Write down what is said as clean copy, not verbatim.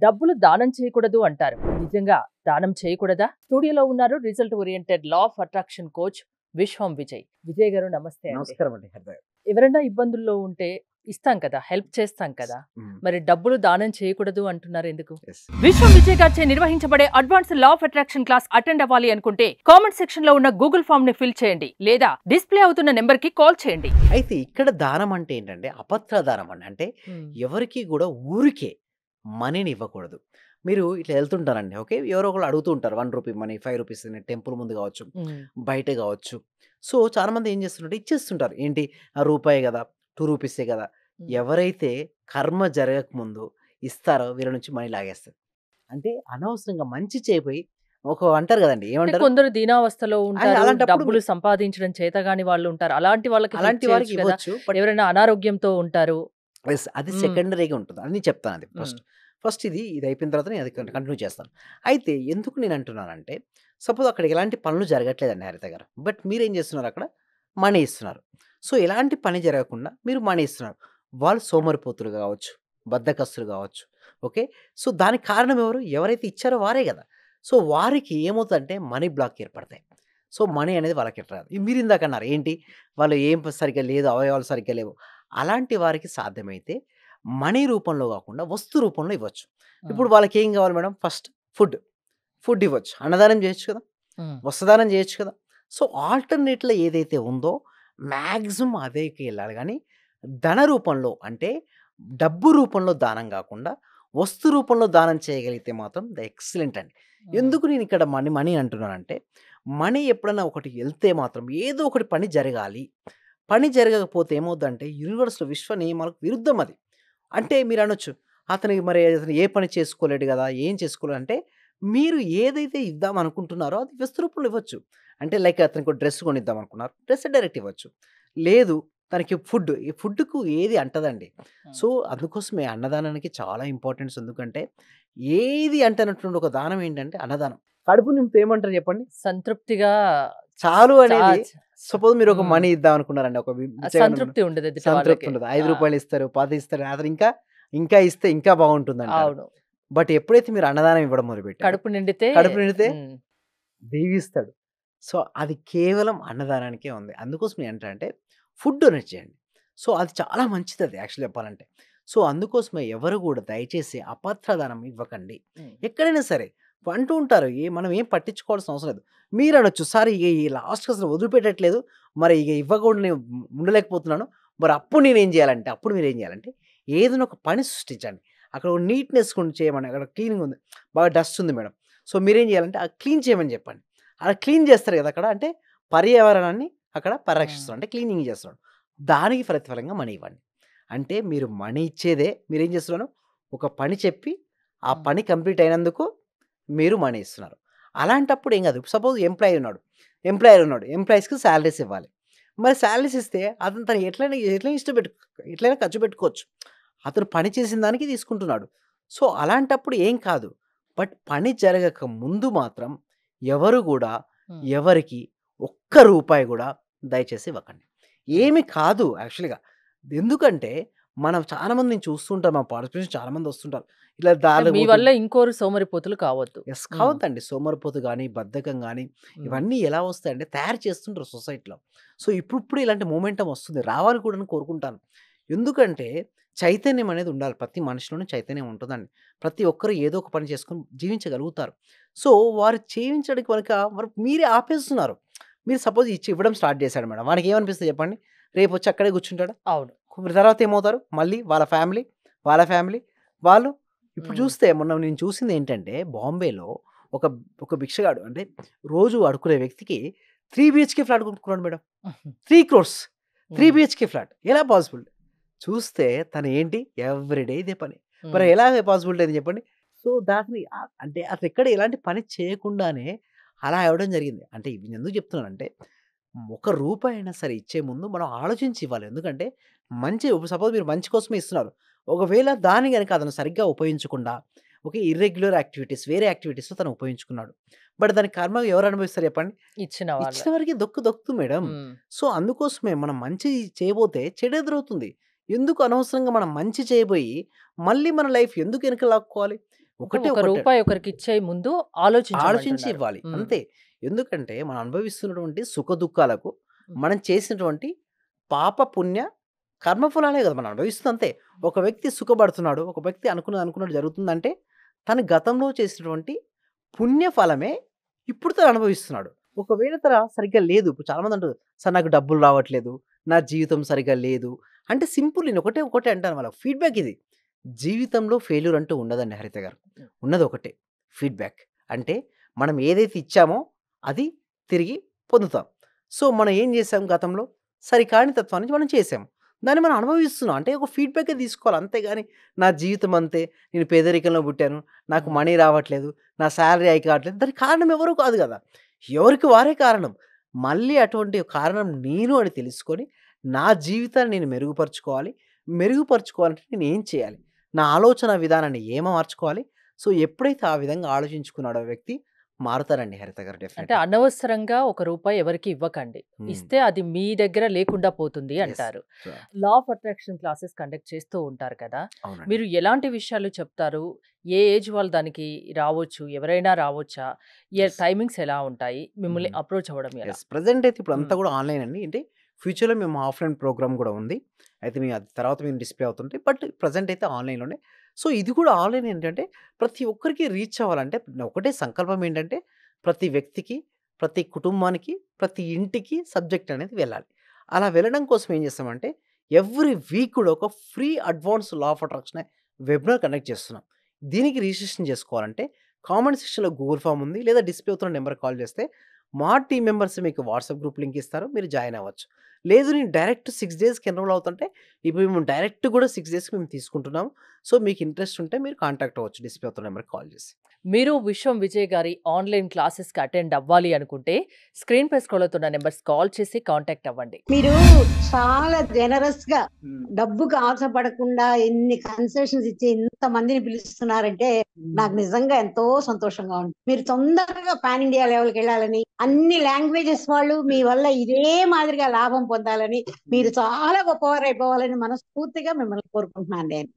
డబ్బులు దానం చేయకూడదు అంటారు. నిజంగా దానం చేయకూడదా? స్టూడియోలో ఉన్నారు result oriented law of attraction coach విశ్వం విజయ్. విజయ్ గారు నమస్తే అండి. నమస్కారం అండి. హృదయ. ఎవరైనా ఇబ్బందుల్లో ఉంటే ఇస్తాం కదా, హెల్ప్ చేస్తాం కదా. మరి డబ్బులు దానం చేయకూడదు అంటున్నారు ఎందుకు? Yes. విశ్వం విజయ్ గారిచే నిర్వహించబడే advance law of attraction class attend అవ్వాలి అనుకుంటే కామెంట్ సెక్షన్ లో ఉన్న గూగుల్ ఫామ్ ని ఫిల్ చేయండి లేదా డిస్ప్లే అవుతున్న నెంబర్ కి కాల్ చేయండి. అయితే ఇక్కడ దానం అంటే ఏంటంటే అపత్ర దానం అండి. అంటే ఎవరికి కూడా ఊరికే మనీని ఇవ్వకూడదు. మీరు ఇట్లా వెళ్తుంటారండి. ఓకే, ఎవరో ఒకళ్ళు అడుగుతూ ఉంటారు, 1 రూపీ మనీ, 5 రూపీస్ టెంపుల్ ముందు కావచ్చు, బయట కావచ్చు. సో చాలా మంది ఏం చేస్తుంటారు, ఇచ్చేస్తుంటారు. ఏంటి, ఆ రూపాయి కదా, 2 రూపీసే కదా. ఎవరైతే కర్మ జరగక ముందు ఇస్తారో వీళ్ళ నుంచి మనీ లాగేస్తారు. అంటే అనవసరంగా మంచి చేయపోయి ఒక అంటారు కదండి, అంటే ఏమంటారు, కొందరు దీనావస్థలో ఉంటారు, అలాంటప్పుడు డబ్బులు సంపాదించడం చేతగాని వాళ్ళు ఉంటారు. అలాంటి వాళ్ళకి help అలాంటి వారికి చేయొచ్చు కదా. ఇవ్వచ్చు. బట్ ఎవరైనా అనారోగ్యంతో ఉంటారు. అది మ్మ్. సెకండరీగా ఉంటుంది అని చెప్తాను. అది ఫస్ట్ ఇది అయిపోయిన తర్వాత నేను అది కంటిన్యూ చేస్తాను. అయితే ఎందుకు నేను అంటున్నానంటే, సపోజ్ అక్కడ ఎలాంటి పనులు జరగట్లేదండి హరిత గారు, బట్ మీరేం చేస్తున్నారు, అక్కడ మనీ ఇస్తున్నారు. సో ఎలాంటి పని జరగకుండా మీరు మనీ ఇస్తున్నారు. వాళ్ళు సోమరిపోతులు కావచ్చు, బద్ధకస్తులు కావచ్చు. ఓకే, సో దానికి కారణం ఎవరు, ఎవరైతే ఇచ్చారో వారే కదా. సో వారికి ఏమవుతుందంటే మనీ బ్లాక్ ఏర్పడతాయి. సో మనీ అనేది వాళ్ళకి రాదు. మీరు ఇందాక అన్నారు ఏంటి, వాళ్ళు ఏం సరిగ్గా లేదు, అవయవాలు సరిగ్గా లేవు. అలాంటి వారికి సాధ్యమైతే మనీ రూపంలో కాకుండా వస్తు రూపంలో ఇవ్వచ్చు. ఇప్పుడు వాళ్ళకి ఏం కావాలి మేడం, ఫస్ట్ ఫుడ్ ఇవ్వచ్చు, అన్నదానం చేయొచ్చు కదా, వస్త్రదానం చేయొచ్చు కదా. సో ఆల్టర్నేట్లో ఏదైతే ఉందో మ్యాక్సిమం అదేకి వెళ్ళాలి. కానీ ధన రూపంలో అంటే డబ్బు రూపంలో దానం కాకుండా వస్తు రూపంలో దానం చేయగలిగితే మాత్రం ద ఎక్సలెంట్ అండి. ఎందుకు నేను ఇక్కడ మనీ అంటున్నానంటే, మనీ ఎప్పుడైనా ఒకటి వెళ్తే మాత్రం ఏదో ఒకటి పని జరగాలి. పని జరగకపోతే ఏమవుద్దంటే యూనివర్స్‌లో విశ్వ నియమాలకు విరుద్ధం అది. అంటే మీరు అనొచ్చు, అతను ఏ పని చేసుకోలేడు గదా, ఏం చేసుకోలేడు అంటే, మీరు ఏదైతే ఇద్దాం అనుకుంటున్నారో అది వస్తు రూపంలో ఇవ్వచ్చు. అంటే లైక్ అతనికి డ్రెస్ కొనిద్దాం అనుకున్నారు, డ్రెస్ డైరెక్ట్ ఇవ్వచ్చు. లేదు తనకి ఈ ఫుడ్‌కు ఏది అంటదండి. సో అందుకోసమే అన్నదానానికి చాలా ఇంపార్టెన్స్. ఎందుకంటే ఏది అంటనటువంటి ఒక దానం ఏంటంటే అన్నదానం. కడుపు నింపితే ఏమంటారు చెప్పండి? సంతృప్తిగా చాలు అనేది. చా- సపోజ్ మీరు ఒక మ్మ్. మనీ ఇద్దాం అనుకున్నారండి, ఒక సంతృప్తి ఉండదు ఎదుటి సంతృప్తి వాళ్ళకి. ఉండదు. 5 రూపాయలు ఇస్తారు, 10 ఇస్తారు. అతను ఇంకా ఇస్తే ఇంకా బాగుంటుందంటారు. అవును, బట్ ఎప్పుడైతే మీరు అన్నదానం ఇవ్వడం మొదలుపెట్టారో, కడుపు నిండితే కడుపు నిండితే మ్మ్. దీవిస్తాడు. సో అది కేవలం అన్నదానానికే ఉంది. అందుకోసం ఏంటంటే ఫుడ్ డొనేట్ చేయండి. సో అది చాలా మంచిది, అది యాక్చువల్లీ చెప్పాలంటే. సో అందుకోసమే ఎవరు కూడా దయచేసి అపాత్రదానం ఇవ్వకండి. మ్మ్. ఎక్కడైనా సరే అంటూ ఉంటారు, మనం ఏం పట్టించుకోవాల్సిన అవసరం లేదు. మీరు అనొచ్చు, సార్ ఇక ఈ లాస్ట్‌కి అసలు వదిలిపెట్టట్లేదు, మరి ఇక ఇవ్వకుండా నేను ఉండలేకపోతున్నాను, మరి అప్పుడు నేనేం చేయాలంటే, అప్పుడు మీరేం చేయాలంటే ఏదైనా ఒక పని సృష్టించండి. అక్కడ ఒక నీట్‌నెస్ కొని చేయమని, అక్కడ క్లీనింగ్ ఉంది, బాగా డస్ట్ ఉంది మేడం, సో మీరేం చేయాలంటే అది క్లీన్ చేయమని చెప్పండి. అలా క్లీన్ చేస్తారు కదా అక్కడ, అంటే పర్యావరణాన్ని అక్కడ పరిరక్షిస్తున్నాడు, అంటే క్లీనింగ్ చేస్తున్నాడు. దానికి ప్రతిఫలంగా మనీ ఇవ్వండి. అంటే మీరు మనీ ఇచ్చేదే, మీరేం చేస్తున్నారు, ఒక పని చెప్పి ఆ పని కంప్లీట్ అయినందుకు మీరు మనీ ఇస్తున్నారు. అలాంటప్పుడు ఏం కాదు. సపోజ్ ఎంప్లాయర్ ఉన్నాడు, ఎంప్లాయీస్‌కి సాలరీస్ ఇవ్వాలి. మరి సాలరీస్ ఇస్తే అతను తను ఎట్లైనా ఖర్చు పెట్టుకోవచ్చు. అతను పని చేసిన దానికి తీసుకుంటున్నాడు. సో అలాంటప్పుడు ఏం కాదు. బట్ పని జరగక ముందు మాత్రం ఎవరు కూడా మ్మ్. ఎవరికి ఒక్క రూపాయి కూడా దయచేసి ఇవ్వకండి. ఏమి కాదు యాక్చువల్‌గా. ఎందుకంటే మనం చాలా మందిని చూస్తుంటాం, మా పార్టిసిపేషన్ చాలా మంది వస్తుంటారు. ఇలా దారిలో మీ పోతూ వల్ల ఇంకోరు సోమరిపోతులు కావద్దు. కావద్దండి. సోమరిపోతు గాని, బద్ధకం గాని ఇవన్నీ ఎలా వస్తాయంటే తయారు చేస్తుంటారు సొసైటీలో. సో ఇప్పుడిప్పుడు ఇలాంటి మొమెంటమ్ వస్తుంది. రావాలి కూడా అని కోరుకుంటాను. ఎందుకంటే చైతన్యం అనేది ఉండాలి. ప్రతి మనిషిలోనూ చైతన్యం ఉంటుందండి. ప్రతి ఒక్కరు ఏదో ఒక పని చేసుకొని జీవించగలుగుతారు. సో వారు జీవించడానికి మరి మీరే ఆపేస్తున్నారు. మీరు సపోజ్ ఇవ్వడం స్టార్ట్ చేశాడు మేడం. వానికి ఏమనిపిస్తుంది చెప్పండి? రేపొచ్చి అక్కడే కూర్చుంటాడా? అవును. తర్వాత ఏమవుతారు? మళ్ళీ వాళ్ళ ఫ్యామిలీ వాళ్ళు ఇప్పుడు మ్మ్. చూస్తే మొన్న నేను చూసింది ఏంటంటే, బాంబేలో ఒక ఒక భిక్షగాడు, అంటే రోజు అడుక్కునే వ్యక్తికి 3 బీహెచ్‌కే ఫ్లాట్ కొనుక్కున్నాడు మేడం. 3 క్రోర్స్ 3 మ్మ్. బీహెచ్‌కే ఫ్లాట్ ఎలా పాసిబుల్? చూస్తే తను ఏంటి ఎవ్రీడే ఇదే పని. మరి మ్మ్. ఎలా పాసిబిలిటీ అని చెప్పండి? సో దాన్ని అంటే అసలు ఎక్కడ ఎలాంటి పని చేయకుండానే అలా ఇవ్వడం జరిగింది. అంటే ఇవి నేను ఎందుకు చెప్తున్నానంటే, ఒక రూపాయి అయినా సరే ఇచ్చే ముందు మనం ఆలోచించి ఇవ్వాలి. ఎందుకంటే సపోజ్ మీరు మంచి కోసమే ఇస్తున్నారు. ఒకవేళ దాన్ని గనక అతను సరిగ్గా ఉపయోగించకుండా, ఓకే, ఇర్రెగ్యులర్ యాక్టివిటీస్, వేరే యాక్టివిటీస్‌లో తను ఉపయోగించుకున్నాడు. బట్ దాని కర్మ ఎవరు అనుభవిస్తారు చెప్పండి? ఇచ్చిన వాళ్ళు. ఇచ్చిన వారికి దొక్కుతుంది మేడం. మ్మ్. సో అందుకోసమే మనం మంచి చేయబోతే చెడు ఎదురవుతుంది. ఎందుకు అనవసరంగా మనం మంచి చేయబోయి మళ్ళీ మన లైఫ్ ఎందుకు వెనక లాక్కోవాలి? ఒకటే ఒక ఒకటే రూపాయి ఒకరికిచ్చే ముందు ఆలోచించి ఆలోచించమంటున్నారు. ఇవ్వాలి. హ్మ్. అంతే. ఎందుకంటే మనం అనుభవిస్తున్నటువంటి సుఖదుఖాలకు హ్మ్. మనం చేసినటువంటి పాప, పుణ్య, కర్మఫలాలే గదా! మనం అనుభవిస్తుంది అంతే. ఒక వ్యక్తి సుఖపడుతున్నాడు. ఒక వ్యక్తి అనుకున్నది జరుగుతుందంటే తను గతంలో చేసినటువంటి పుణ్య ఫలమే ఇప్పుడు తను అనుభవిస్తున్నాడు. ఒకవేళ సరిగ్గా లేదు. ఇప్పుడు చాలామంది అంటారు, "సార్ నాకు డబ్బులు రావట్లేదు. నా జీవితం సరిగ్గా లేదు." అంటే సింపుల్ నేను ఒకటే అంటాను వాళ్ళకి. ఫీడ్‌బ్యాక్ ఇది. జీవితంలో ఫెయిల్యూర్ అంటూ ఉండదండి హరిత గారు. ఉన్నది ఒకటే ఫీడ్‌బ్యాక్. అంటే మనం ఏదైతే ఇచ్చామో అది తిరిగి పొందుతాం. సో, మనం ఏం చేసాం గతంలో? సరికాని తత్వాన్ని మనం చేసాం. దాన్ని మనం అనుభవిస్తున్నాం. అంటే ఒక ఫీడ్‌బ్యాకే తీసుకోవాలి. అంతేగాని నా జీవితం అంతే. నేను పేదరికంలో పుట్టాను. నాకు హ్మ్. మనీ రావట్లేదు. నా సాలరీ హైక్ కావట్లేదు. దానికి కారణం ఎవరు కాదు గదా! ఎవరికి వారే కారణం. మళ్ళీ అటువంటి కారణం నేను అని తెలుసుకొని, నా జీవితాన్ని నేను మెరుగుపరుచుకోవాలి. మెరుగుపరుచుకోవాలంటే నేను ఏం చేయాలి? నా ఆలోచన విధానాన్ని మార్చుకోవాలి? సో, ఎప్పుడైతే ఆ విధంగా ఆలోచించుకున్నాడో ఆ వ్యక్తి మారుతారండి హరిత గారు అంటే డెఫినెట్‌గా. అనవసరంగా ఒక రూపాయి ఎవరికీ ఇవ్వకండి. హ్మ్. ఇస్తే అది మీ దగ్గర లేకుండా పోతుంది యెస్. అంటారు. So law of attraction classes conduct చేస్తూ ఉంటారు కదా! అవునండి. మీరు ఎలాంటి విషయాలు చెప్తారు? ఏ ఏజ్ వాళ్ళు దానికి రావచ్చు? ఎవరైనా రావచ్చా? యెస్. టైమింగ్స్ ఎలా ఉంటాయి? మిమ్మల్ని హ్మ్. అప్రోచ్ అవ్వడం ఎలా? యెస్. ప్రెజెంట్ అయితే ఇప్పుడంతా హ్మ్. గూడా ఆన్‌లైన్ అండి. అంటే ఫ్యూచర్‌లో మేము ఆఫ్‌లైన్ ప్రోగ్రామ్ గూడా ఉంది. అయితే అది తర్వాత మేము డిస్‌ప్లే అవుతుంటాయి. బట్ ప్రెజెంట్ అయితే ఆన్‌లైన్‌లోనే. సో, ఇది కూడా ఆన్‌లైన్ ఏంటంటే ప్రతి ఒక్కరికి రీచ్ అవ్వాలంటే ఒకటే సంకల్పం ఏంటంటే ప్రతి వ్యక్తికి, ప్రతి కుటుంబానికి, ప్రతి ఇంటికి సబ్జెక్ట్ అనేది వెళ్ళాలి. అలా వెళ్ళడం కోసం ఏం చేస్తామంటే ఎవ్రీ వీక్ కూడా ఒక free advance law of attraction webinar conduct చేస్తున్నాం. దీనికి రిజిస్ట్రేషన్ చేసుకోవాలంటే కామెంట్ సెక్షన్‌లో గూగుల్ ఫార్మ్ ఉంది. లేదా డిస్‌ప్లే అవుతున్న నంబర్‌కి కాల్ చేస్తే మా టీమ్ మెంబర్స్ మీకు వాట్సాప్ గ్రూప్ లింక్ ఇస్తారు. మీరు జాయిన్ అవ్వచ్చు. లేదు నేను డైరెక్ట్ 6 డేస్‌కి ఎన్రోల్ అవుతుంటే ఇప్పుడు మేము డైరెక్ట్ కూడా 6 డేస్‌కి మేము తీసుకుంటున్నాము. సో, మీకు ఇంట్రెస్ట్ ఉంటే మీరు కాంటాక్ట్ అవ్వచ్చు డిస్‌ప్లే అవుతున్న నంబర్‌కి కాల్ చేసి. మీరు విశ్వం విజయ్ గారి ఆన్‌లైన్ క్లాసెస్‌కి అటెండ్ అవ్వాలి అనుకుంటే స్క్రీన్‌పై స్క్రోల్ అవుతున్న నంబర్స్ కాల్ చేసి కాంటాక్ట్ అవ్వండి. మీరు చాలా జనరస్‌గా డబ్బుకి ఆశపడకుండా ఎన్ని కన్సెషన్స్ ఇచ్చి ఇంతమందిని పిలుస్తున్నారంటే నాకు నిజంగా ఎంతో సంతోషంగా ఉంది. మీరు తొందరగా పాన్ ఇండియా లెవెల్‌కెళ్ళాలని, అన్ని లాంగ్వేజెస్ వాళ్ళు మీ వల్ల ఇదే మాదిరిగా లాభం పొందాలని, మీరు చాలా గొప్పవారైపోవాలని మనస్ఫూర్తిగా మిమ్మల్ని కోరుకుంటున్నాను నేను.